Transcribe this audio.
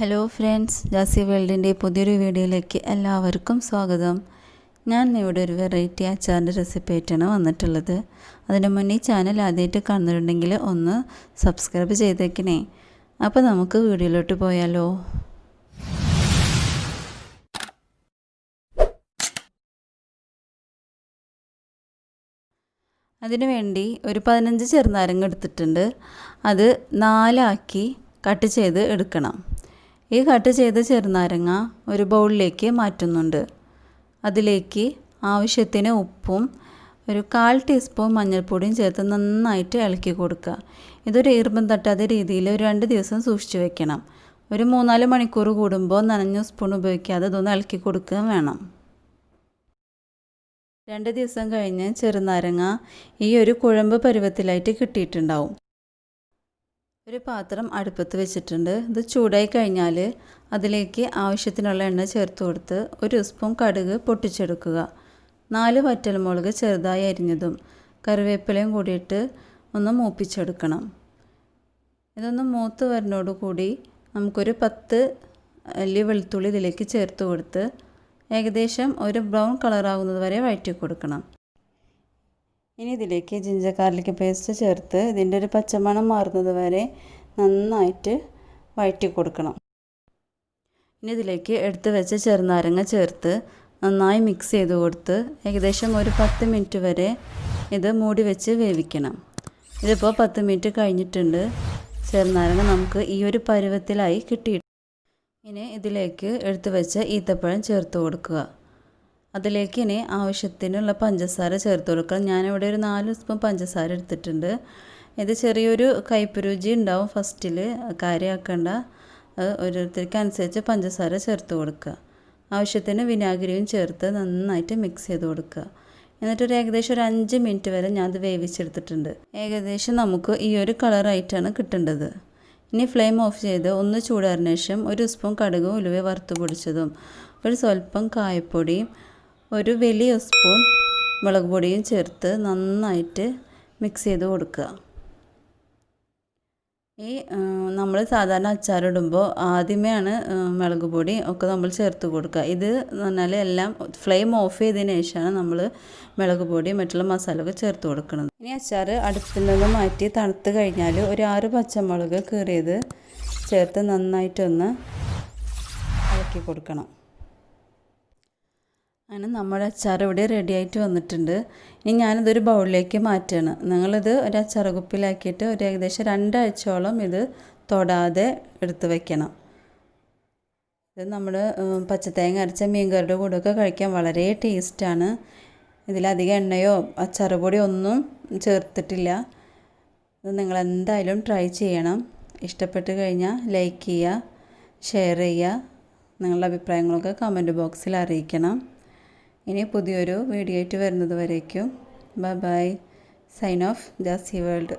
Hello friends, Jassie വേൾഡിൻ്റെ പുതിയൊരു വീഡിയോയിലേക്ക് എല്ലാവർക്കും സ്വാഗതം. ഞാൻ ഇവിടെ ഒരു വെറൈറ്റി അച്ചാറിൻ്റെ റെസിപ്പി ആയിട്ടാണ് വന്നിട്ടുള്ളത്. അതിന് മുന്നേ ഈ ചാനൽ ആദ്യമായിട്ട് കാണുന്നുണ്ടെങ്കിൽ ഒന്ന് സബ്സ്ക്രൈബ് ചെയ്തേക്കണേ. അപ്പോൾ നമുക്ക് വീഡിയോയിലോട്ട് പോയാലോ. അതിനു വേണ്ടി ഒരു 15 ചെറുനാരങ്ങ എടുത്തിട്ടുണ്ട്. അത് 4 ആക്കി കട്ട് ചെയ്ത് എടുക്കണം. ഈ കട്ട് ചെയ്ത ചെറുനാരങ്ങ ഒരു ബൗളിലേക്ക് മാറ്റുന്നുണ്ട്. അതിലേക്ക് ആവശ്യത്തിന് ഉപ്പും ഒരു 1/4 ടീസ്പൂൺ മഞ്ഞൾപ്പൊടിയും ചേർത്ത് നന്നായിട്ട് ഇളക്കി കൊടുക്കുക. ഇതൊരു ഈർപ്പം തട്ടാത്ത രീതിയിൽ ഒരു 2 ദിവസം സൂക്ഷിച്ചു വെക്കണം. ഒരു 3-4 മണിക്കൂർ കൂടുമ്പോൾ നനഞ്ഞ സ്പൂൺ ഉപയോഗിക്കാതെ ഇതൊന്ന് ഇളക്കി കൊടുക്കുക വേണം. 2 ദിവസം കഴിഞ്ഞ് ചെറുനാരങ്ങ ഈ ഒരു കുഴമ്പ് പരുവത്തിലായിട്ട് കിട്ടിയിട്ടുണ്ടാവും. ഒരു പാത്രം അടുപ്പത്ത് വെച്ചിട്ടുണ്ട്. ഇത് ചൂടായി കഴിഞ്ഞാൽ അതിലേക്ക് ആവശ്യത്തിനുള്ള എണ്ണ ചേർത്ത് കൊടുത്ത് 1 സ്പൂൺ കടുക് പൊട്ടിച്ചെടുക്കുക. 4 വറ്റൽമുളക് ചെറുതായി അരിഞ്ഞതും കറിവേപ്പിലയും കൂടിയിട്ട് ഒന്ന് മൂപ്പിച്ചെടുക്കണം. ഇതൊന്ന് മൂത്ത് വരുന്നതോടുകൂടി നമുക്കൊരു 10 അല്ലി വെളുത്തുള്ളി ഇതിലേക്ക് ചേർത്ത് കൊടുത്ത് ഏകദേശം ഒരു ബ്രൗൺ കളറാകുന്നത് വരെ വഴറ്റി കൊടുക്കണം. ഇനി ഇതിലേക്ക് ജിഞ്ചർ ഗാർലിക് പേസ്റ്റ് ചേർത്ത് ഇതിൻ്റെ ഒരു പച്ചമണം മാറുന്നത് വരെ നന്നായിട്ട് വഴറ്റി കൊടുക്കണം. ഇനി ഇതിലേക്ക് എടുത്ത് വെച്ച ചെറുനാരങ്ങ ചേർത്ത് നന്നായി മിക്സ് ചെയ്ത് കൊടുത്ത് ഏകദേശം ഒരു 10 മിനിറ്റ് വരെ ഇത് മൂടി വെച്ച് വേവിക്കണം. ഇതിപ്പോൾ 10 മിനിറ്റ് കഴിഞ്ഞിട്ടുണ്ട്. ചെറുനാരങ്ങ നമുക്ക് ഈ ഒരു പരുവത്തിലായി കിട്ടിയിട്ട് ഇനി ഇതിലേക്ക് എടുത്ത് വെച്ച ഈത്തപ്പഴം ചേർത്ത് കൊടുക്കുക. അതിലേക്ക് ഇനി ആവശ്യത്തിനുള്ള പഞ്ചസാര ചേർത്ത് കൊടുക്കണം. ഞാനിവിടെ ഒരു 4 സ്പൂൺ പഞ്ചസാര എടുത്തിട്ടുണ്ട്. ഇത് ചെറിയൊരു കയ്പ്പ് രുചി ഉണ്ടാവും ഫസ്റ്റിൽ, കാര്യമാക്കേണ്ട. ഓരോരുത്തർക്ക് അനുസരിച്ച് പഞ്ചസാര ചേർത്ത് കൊടുക്കുക. ആവശ്യത്തിന് വിനാഗിരിയും ചേർത്ത് നന്നായിട്ട് മിക്സ് ചെയ്ത് കൊടുക്കുക. എന്നിട്ടൊരു ഏകദേശം ഒരു 5 മിനിറ്റ് വരെ ഞാൻ അത് വേവിച്ചെടുത്തിട്ടുണ്ട്. ഏകദേശം നമുക്ക് ഈ ഒരു കളറായിട്ടാണ് കിട്ടേണ്ടത്. ഇനി ഫ്ലെയിം ഓഫ് ചെയ്ത് ഒന്ന് ചൂടാറിന് ശേഷം 1 സ്പൂൺ കടുകും ഉലുവ വറുത്ത് പൊടിച്ചതും ഒരു സ്വല്പം കായപ്പൊടിയും ഒരു വലിയ സ്പൂൺ മുളക് പൊടിയും ചേർത്ത് നന്നായിട്ട് മിക്സ് ചെയ്ത് കൊടുക്കുക. ഈ നമ്മൾ സാധാരണ അച്ചാറിടുമ്പോൾ ആദ്യമേയാണ് മുളക് പൊടി ഒക്കെ നമ്മൾ ചേർത്ത് കൊടുക്കുക. ഇത് എന്ന് പറഞ്ഞാൽ എല്ലാം ഫ്ലെയിം ഓഫ് ചെയ്തതിന് ശേഷമാണ് നമ്മൾ മുളക് പൊടി മറ്റുള്ള മസാലയൊക്കെ ചേർത്ത് കൊടുക്കുന്നത്. ഇനി അച്ചാർ അടുപ്പിൽ നിന്ന് മാറ്റി തണുത്ത് കഴിഞ്ഞാൽ ഒരു 6 പച്ചമുളക് കീറിയത് ചേർത്ത് നന്നായിട്ടൊന്ന് ഇളക്കി കൊടുക്കണം. അങ്ങനെ നമ്മുടെ അച്ചാർ ഇവിടെ റെഡി ആയിട്ട് വന്നിട്ടുണ്ട്. ഇനി ഞാനിതൊരു ബൗളിലേക്ക് മാറ്റുകയാണ്. നിങ്ങളിത് ഒരു അച്ചാർ കുപ്പിലാക്കിയിട്ട് ഒരു ഏകദേശം 2 ആഴ്ചയോളം ഇത് തൊടാതെ എടുത്ത് വയ്ക്കണം. ഇത് നമ്മൾ പച്ചത്തേങ്ങ അരച്ച മീൻകറിയുടെ കൂടെയൊക്കെ കഴിക്കാൻ വളരെ ടേസ്റ്റാണ്. ഇതിലധികം എണ്ണയോ അച്ചാർ പൊടിയോ ഒന്നും ചേർത്തിട്ടില്ല. ഇത് നിങ്ങളെന്തായാലും ട്രൈ ചെയ്യണം. ഇഷ്ടപ്പെട്ട് കഴിഞ്ഞാൽ ലൈക്ക് ചെയ്യുക, ഷെയർ ചെയ്യുക. നിങ്ങളുടെ അഭിപ്രായങ്ങളൊക്കെ കമൻറ്റ് ബോക്സിൽ അറിയിക്കണം. ഇനി പുതിയൊരു വീഡിയോ ആയിട്ട് വരുന്നത് വരേക്കും bye bye. Sign off, Jassi world.